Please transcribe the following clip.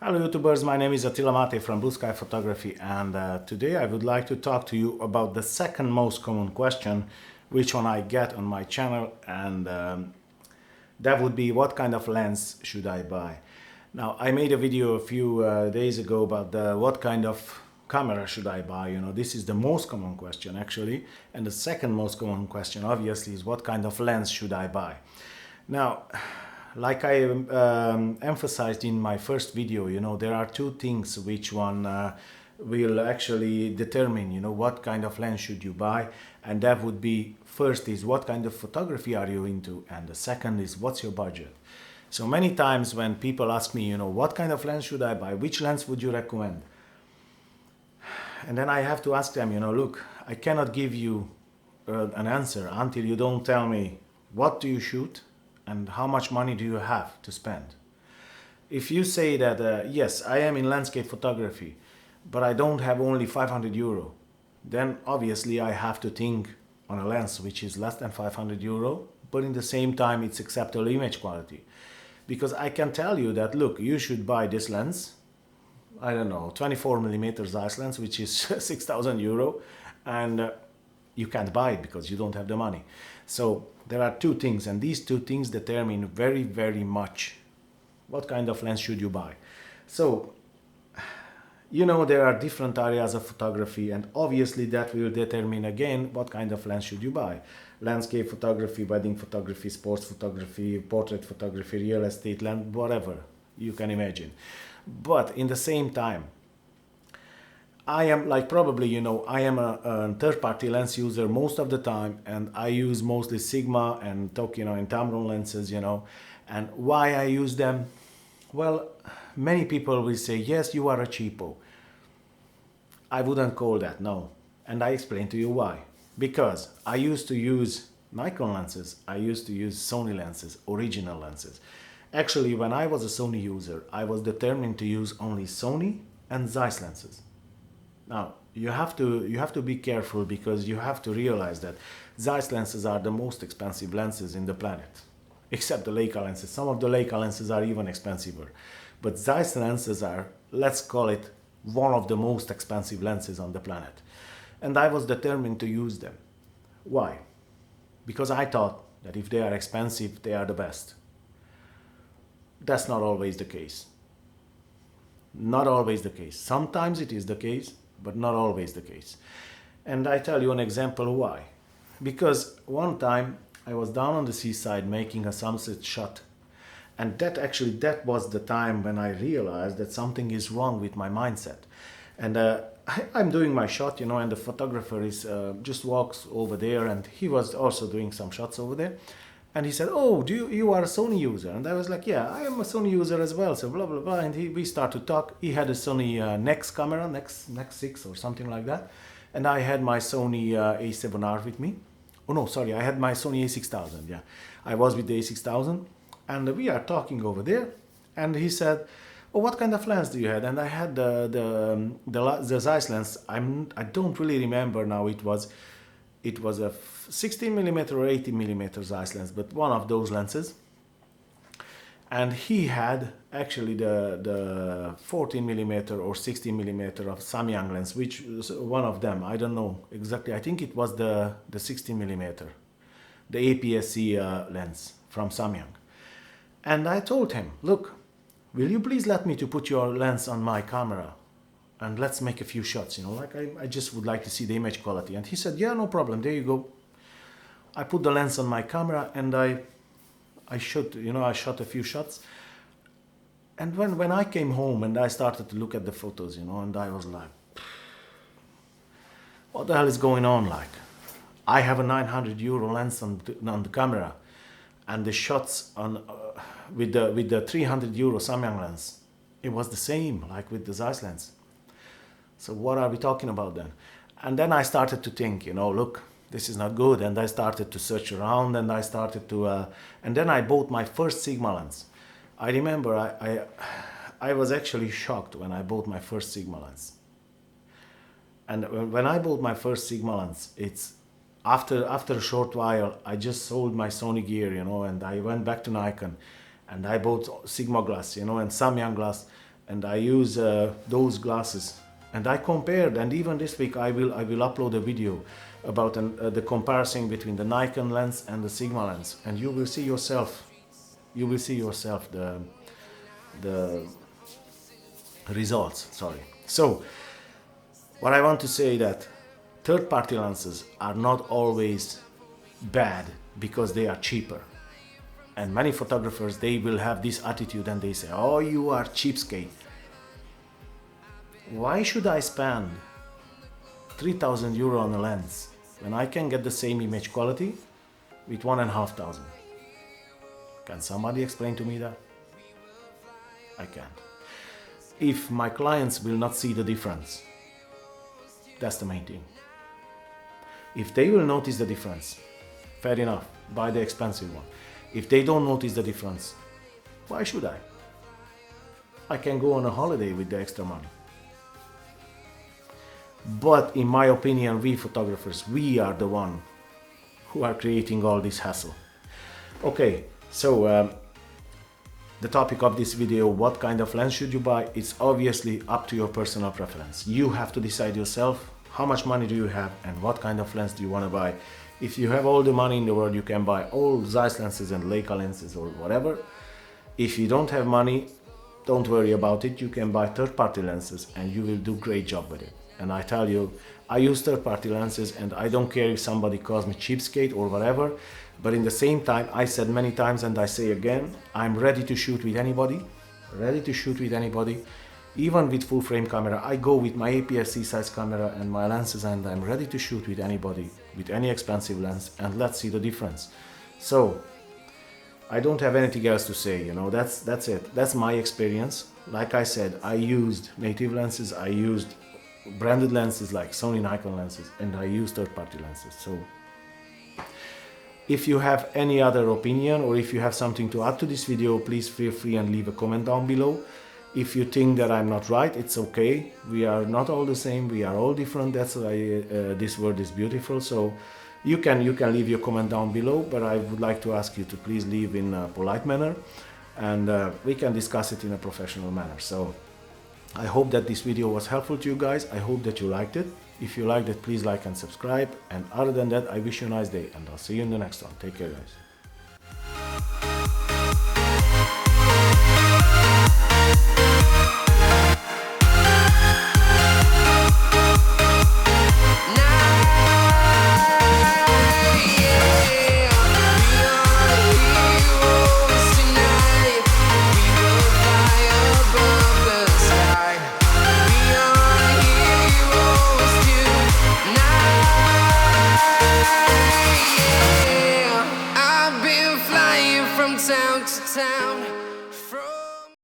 Hello YouTubers, my name is Attila Mate from Blue Sky Photography, and today I would like to talk to you about the second most common question which one I get on my channel, and that would be what kind of lens should I buy. Now, I made a video a few days ago about what kind of camera should I buy. This is the most common question actually, and the second most common question obviously is what kind of lens should I buy. Now, like I emphasized in my first video, there are two things which one will actually determine, what kind of lens should you buy. And that would be, first is what kind of photography are you into? And the second is what's your budget? So many times when people ask me, what kind of lens should I buy? Which lens would you recommend? And then I have to ask them, look, I cannot give you an answer until you don't tell me what do you shoot and how much money do you have to spend. If you say that, yes, I am in landscape photography, but I don't have only 500 euro, then obviously I have to think on a lens which is less than 500 euro, but in the same time it's acceptable image quality. Because I can tell you that, look, you should buy this lens, I don't know, 24mm Zeiss lens, which is 6,000 euro, and you can't buy it because you don't have the money. So there are two things, and these two things determine very, very much what kind of lens should you buy. So, there are different areas of photography, and obviously that will determine again what kind of lens should you buy. Landscape photography, wedding photography, sports photography, portrait photography, real estate, land, whatever you can imagine. But in the same time, I am I am a third-party lens user most of the time, and I use mostly Sigma and Tokyo and Tamron lenses, and why I use them? Well, many people will say, yes, you are a cheapo. I wouldn't call that, no. And I explain to you why. Because I used to use Nikon lenses, I used to use Sony lenses, original lenses. Actually, when I was a Sony user, I was determined to use only Sony and Zeiss lenses. Now, you have to be careful, because you have to realize that Zeiss lenses are the most expensive lenses in the planet, except the Leica lenses. Some of the Leica lenses are even expensiver. But Zeiss lenses are, let's call it, one of the most expensive lenses on the planet. And I was determined to use them. Why? Because I thought that if they are expensive, they are the best. That's not always the case. Not always the case. Sometimes it is the case, but not always the case. And I tell you an example why. Because one time I was down on the seaside making a sunset shot, and that was the time when I realized that something is wrong with my mindset. And I'm doing my shot, and the photographer is just walks over there, and he was also doing some shots over there. And he said, oh, you are a Sony user? And I was like, yeah, I am a Sony user as well, so blah, blah, blah. And we started to talk. He had a Sony Nex camera, Nex 6 or something like that. And I had my Sony A7R with me. Oh, no, sorry, I had my Sony A6000, yeah. I was with the A6000, and we are talking over there. And he said, oh, what kind of lens do you have? And I had the Zeiss lens. I don't really remember now. It was a 16mm or 18mm Zeiss lens, but one of those lenses. And he had actually the 14mm or 16mm of Samyang lens, which was one of them. I don't know exactly. I think it was the 16mm, the APS-C lens from Samyang. And I told him, look, will you please let me to put your lens on my camera? And let's make a few shots, I just would like to see the image quality. And he said, yeah, no problem, there you go. I put the lens on my camera, and I shot a few shots. And when I came home and I started to look at the photos, and I was like, what the hell is going on? Like, I have a 900 euro lens on the camera, and the shots on with the 300 euro Samyang lens, it was the same, like with the Zeiss lens. So what are we talking about then? And then I started to think, look, this is not good. And I started to search around, and I started to, and then I bought my first Sigma lens. I remember I was actually shocked when I bought my first Sigma lens. And when I bought my first Sigma lens, it's after a short while, I just sold my Sony gear, and I went back to Nikon, and I bought Sigma glass, and Samyang glass. and I use those glasses, and I compared, and even this week I will upload a video about the comparison between the Nikon lens and the Sigma lens, and you will see yourself the results. Sorry. So what I want to say that third-party lenses are not always bad because they are cheaper. And many photographers, they will have this attitude and they say, oh, you are cheapskate. Why should I spend 3,000 euro on a lens when I can get the same image quality with 1,500? Can somebody explain to me that? I can't. If my clients will not see the difference, that's the main thing. If they will notice the difference, fair enough, buy the expensive one. If they don't notice the difference, why should I? I can go on a holiday with the extra money. But in my opinion, we photographers, we are the one who are creating all this hassle. Okay, so the topic of this video, what kind of lens should you buy? It's obviously up to your personal preference. You have to decide yourself how much money do you have and what kind of lens do you want to buy. If you have all the money in the world, you can buy all Zeiss lenses and Leica lenses or whatever. If you don't have money, don't worry about it. You can buy third-party lenses and you will do a great job with it. And I tell you, I use third-party lenses and I don't care if somebody calls me cheapskate or whatever. But in the same time, I said many times and I say again, I'm ready to shoot with anybody. Even with full frame camera, I go with my APS-C size camera and my lenses and I'm ready to shoot with anybody, with any expensive lens, and let's see the difference. So, I don't have anything else to say, you know, that's it. That's my experience. Like I said, I used native lenses, I used branded lenses like Sony Nikon lenses, and I used third-party lenses. So, if you have any other opinion or if you have something to add to this video, please feel free and leave a comment down below. If you think that I'm not right, it's okay. We are not all the same. We are all different. That's why this world is beautiful. So you can leave your comment down below, but I would like to ask you to please leave in a polite manner, and we can discuss it in a professional manner. So I hope that this video was helpful to you guys. I hope that you liked it. If you liked it, please like and subscribe. And other than that, I wish you a nice day, and I'll see you in the next one. Take care, guys. I've been flying from town to town.